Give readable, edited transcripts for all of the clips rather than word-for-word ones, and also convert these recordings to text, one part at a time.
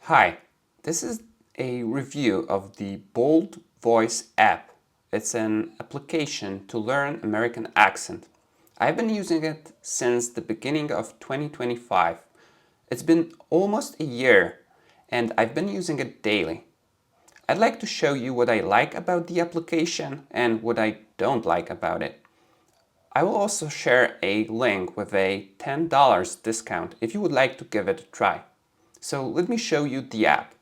Hi, this is a review of the BoldVoice app. It's an application to learn American accent. I've been using it since the beginning of 2025. It's been almost a year and I've been using it daily. I'd like to show you what I like about the application and what I don't like about it. I will also share a link with a $10 discount if you would like to give it a try. So let me show you the app.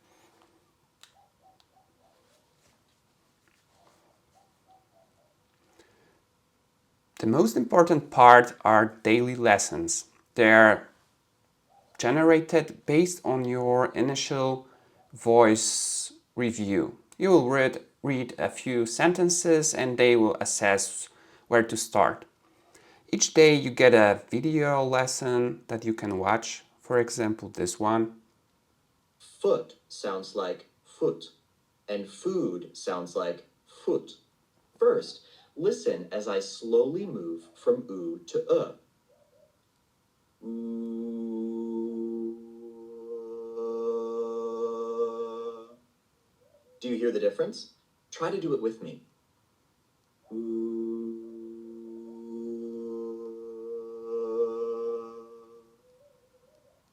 The most important part are daily lessons. They're generated based on your initial voice review. You will read a few sentences and they will assess where to start. Each day you get a video lesson that you can watch. For example, this one. Foot sounds like foot, and food sounds like foot. First, listen as I slowly move from oo to Ooh. Do you hear the difference? Try to do it with me. Ooh.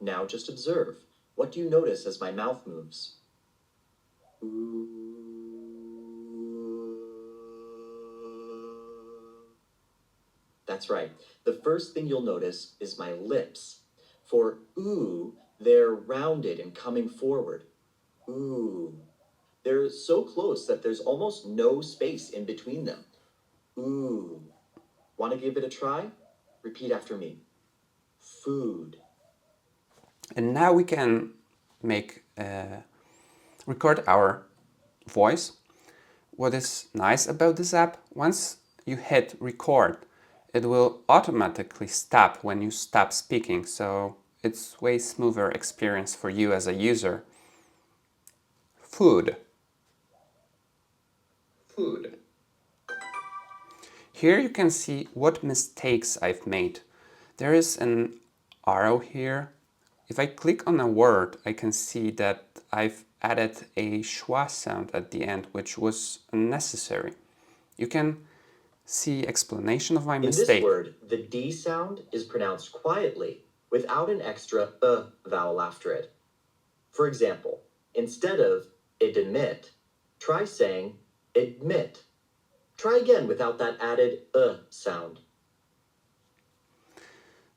Now just observe. What do you notice as my mouth moves? Ooh. That's right. The first thing you'll notice is my lips. For ooh, they're rounded and coming forward. Ooh. They're so close that there's almost no space in between them. Ooh. Want to give it a try? Repeat after me. Food. And now we can record our voice. What is nice about this app, once you hit record, it will automatically stop when you stop speaking, so it's way smoother experience for you as a user. Food. Food. Here you can see what mistakes I've made. There is an arrow here. If I click on a word, I can see that I've added a schwa sound at the end, which was unnecessary. You can see explanation of my In this mistake. word, the D sound is pronounced quietly without an extra vowel after it. For example, instead of admit, try saying admit. Try again without that added sound.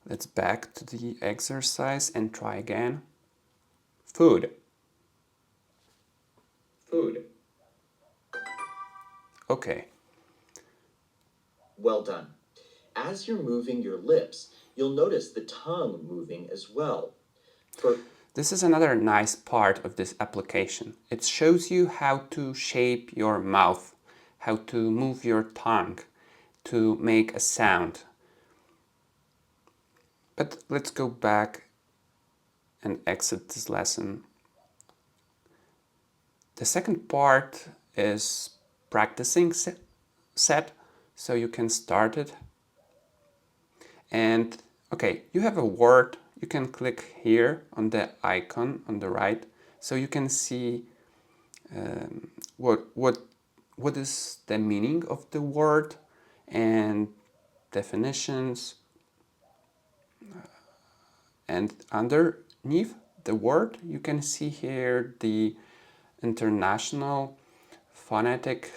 Let's back to the exercise and try again. Food. Food. Okay. Well done. As you're moving your lips, you'll notice the tongue moving as well. This is another nice part of this application. It shows you how to shape your mouth, how to move your tongue to make a sound. But let's go back and exit this lesson. The second part is practicing set, so you can start it. And okay, you have a word. You can click here on the icon on the right, so you can see what is the meaning of the word and definitions. And underneath the word, you can see here the international phonetic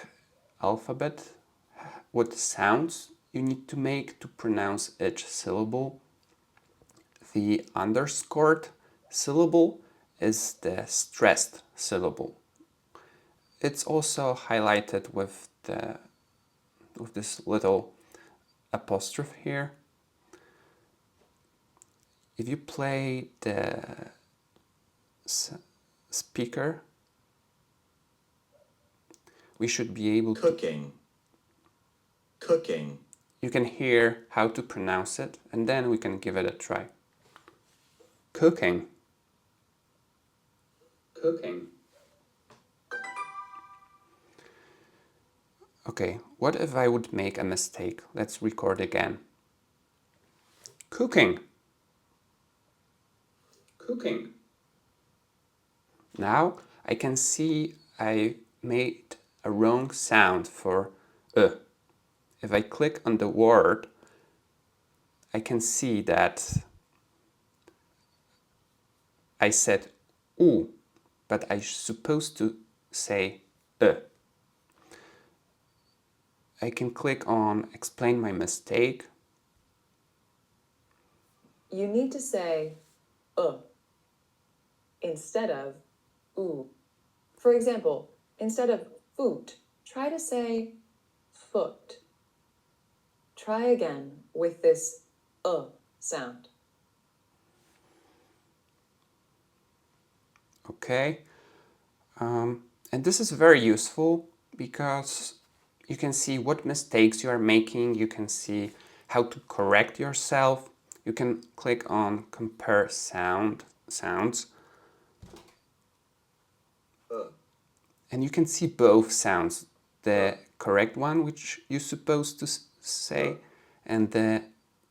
alphabet, what sounds you need to make to pronounce each syllable. The underscored syllable is the stressed syllable. It's also highlighted with this little apostrophe here. If you play the speaker, we should be able to... Cooking. You can hear how to pronounce it, and then we can give it a try. Cooking. Cooking. Okay, what if I would make a mistake? Let's record again. Cooking. Cooking. Now I can see I made a wrong sound for If I click on the word, I can see that I said oo, but I'm supposed to say I can click on explain my mistake. You need to say instead of oo. For example, instead of foot, try to say foot. Try again with this sound. Okay. And this is very useful because you can see what mistakes you are making. You can see how to correct yourself. You can click on compare sounds. And you can see both sounds. The correct one, which you're supposed to say, and the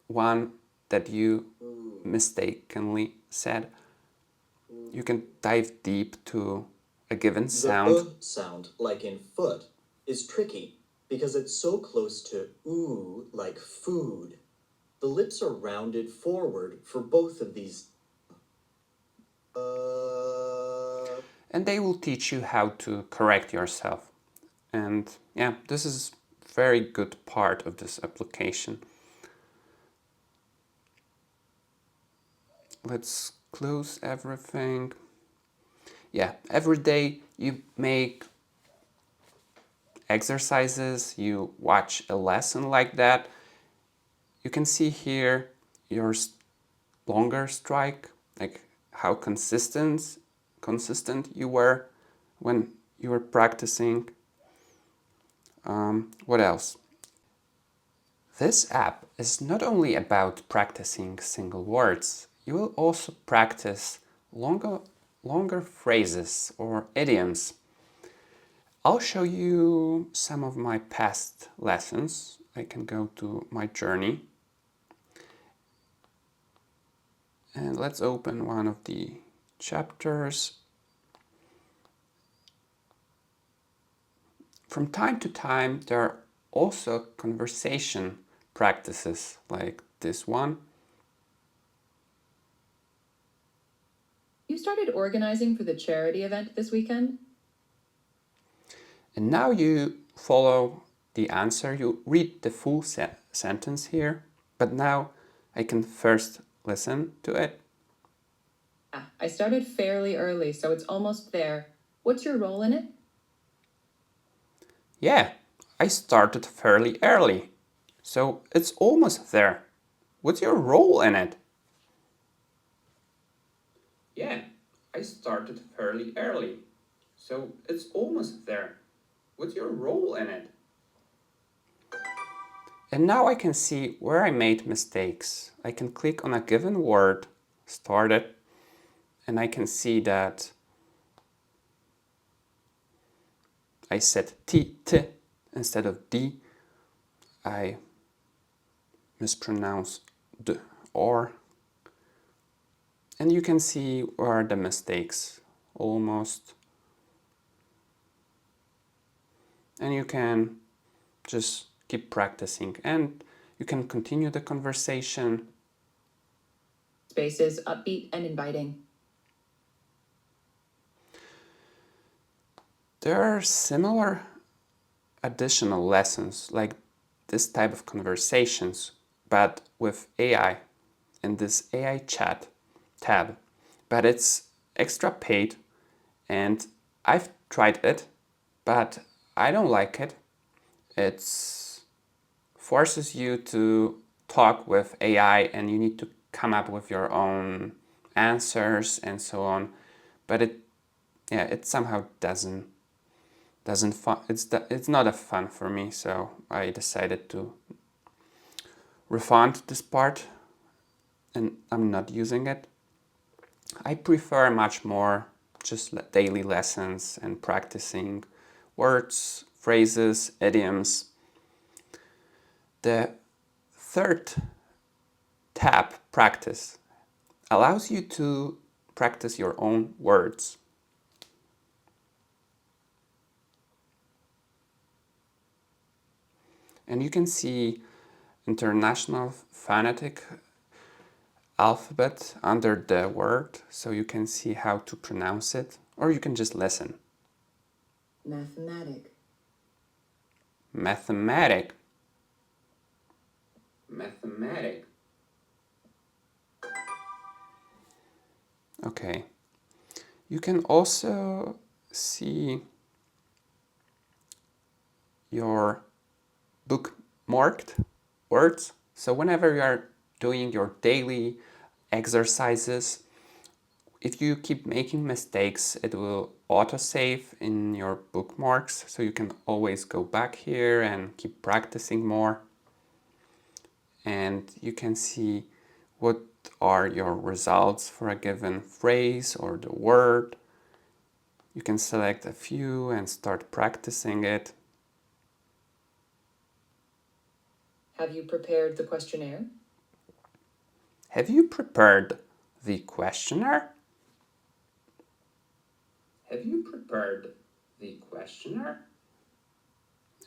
one that you mistakenly said. You can dive deep to a given sound. The sound, like in foot, is tricky because it's so close to oo, like food. The lips are rounded forward for both of these. And they will teach you how to correct yourself. And yeah, this is very good part of this application. Let's close everything. Yeah, every day you make exercises, you watch a lesson like that. You can see here your longer strike, like how consistent you were when you were practicing. What else? This app is not only about practicing single words, you will also practice longer phrases or idioms. I'll show you some of my past lessons. I can go to my journey. And let's open one of the chapters. From time to time, there are also conversation practices like this one. You started organizing for the charity event this weekend? And now you follow the answer. You read the full sentence here, but now I can first listen to it. I started fairly early, so it's almost there. What's your role in it? Yeah, I started fairly early, so it's almost there. What's your role in it? Yeah, I started fairly early, so it's almost there. What's your role in it? And now I can see where I made mistakes. I can click on a given word, start it, and I can see that I said t instead of d. I mispronounced d or. And you can see where the mistakes almost. And you can just keep practicing and you can continue the conversation. Space is upbeat and inviting. There are similar additional lessons like this type of conversations, but with AI in this AI chat tab. But it's extra paid and I've tried it, but I don't like it. It forces you to talk with AI and you need to come up with your own answers and so on. But it somehow doesn't fun. It's not a fun for me, so I decided to refund this part and I'm not using it. I prefer much more just daily lessons and practicing words, phrases, idioms. The third tab, practice, allows you to practice your own words. And you can see International Phonetic Alphabet under the word, so you can see how to pronounce it, or you can just listen. Mathematic. Mathematic. Mathematic. Okay. You can also see your bookmarked words. So whenever you are doing your daily exercises, if you keep making mistakes, it will autosave in your bookmarks, so you can always go back here and keep practicing more. And you can see what are your results for a given phrase or the word. You can select a few and start practicing it. Have you prepared the questionnaire? Have you prepared the questionnaire? Have you prepared the questionnaire?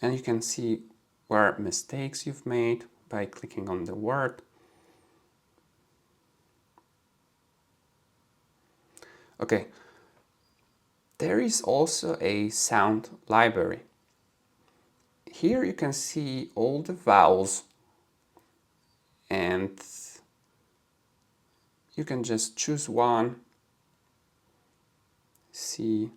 And you can see where mistakes you've made by clicking on the word. Okay, there is also a sound library. Here you can see all the vowels, and you can just choose one, see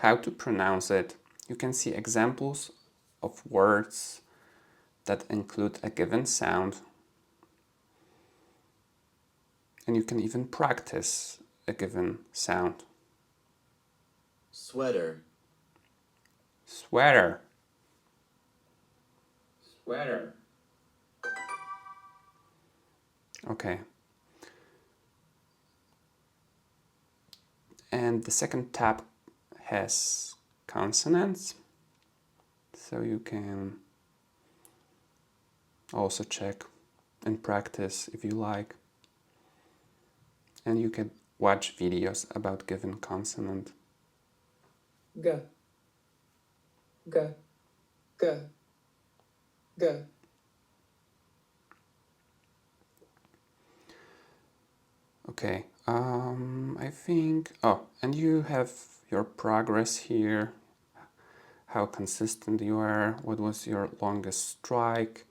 how to pronounce it. You can see examples of words that include a given sound. And you can even practice a given sound. Sweater. Sweater. Sweater. Okay. And the second tab has consonants, so you can also check and practice if you like. And you can watch videos about given consonant. G. G. G. G. Okay, I think, oh, and you have your progress here, how consistent you are, what was your longest strike.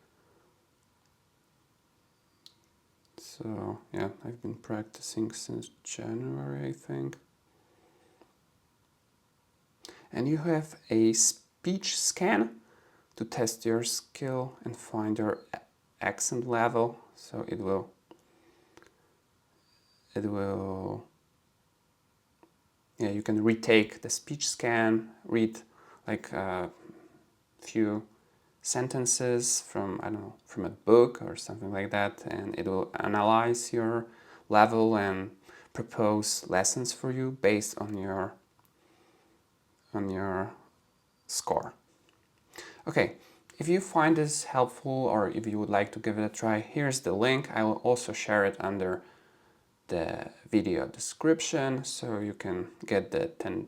So, yeah, I've been practicing since January, I think. And you have a speech scan to test your skill and find your accent level. So it will, yeah, you can retake the speech scan, read like a few sentences from, I don't know, from a book or something like that, and it will analyze your level and propose lessons for you based on your score. Okay, if you find this helpful or if you would like to give it a try, here's the link. I will also share it under the video description, so you can get the $10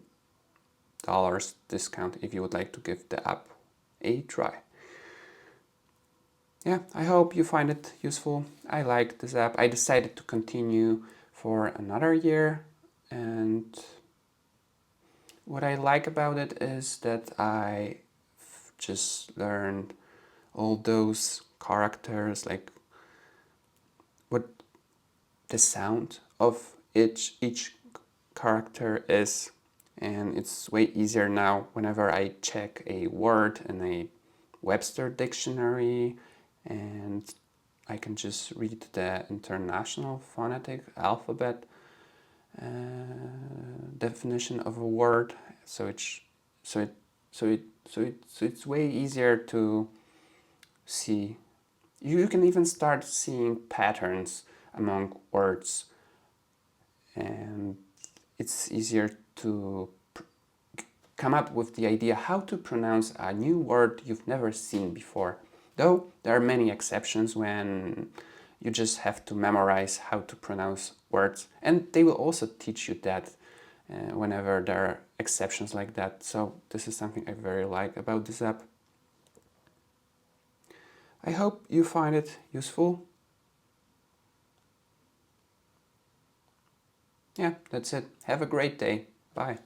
discount if you would like to give the app a try. Yeah, I hope you find it useful. I like this app. I decided to continue for another year, and what I like about it is that I just learned all those characters, like what the sound of each character is, and it's way easier now whenever I check a word in a Webster dictionary, and I can just read the International Phonetic Alphabet definition of a word. So it's way easier to see. You can even start seeing patterns among words, and it's easier to come up with the idea how to pronounce a new word you've never seen before. Though there are many exceptions when you just have to memorize how to pronounce words, and they will also teach you that whenever there are exceptions like that. So this is something I very like about this app. I hope you find it useful. Yeah, that's it. Have a great day. Bye.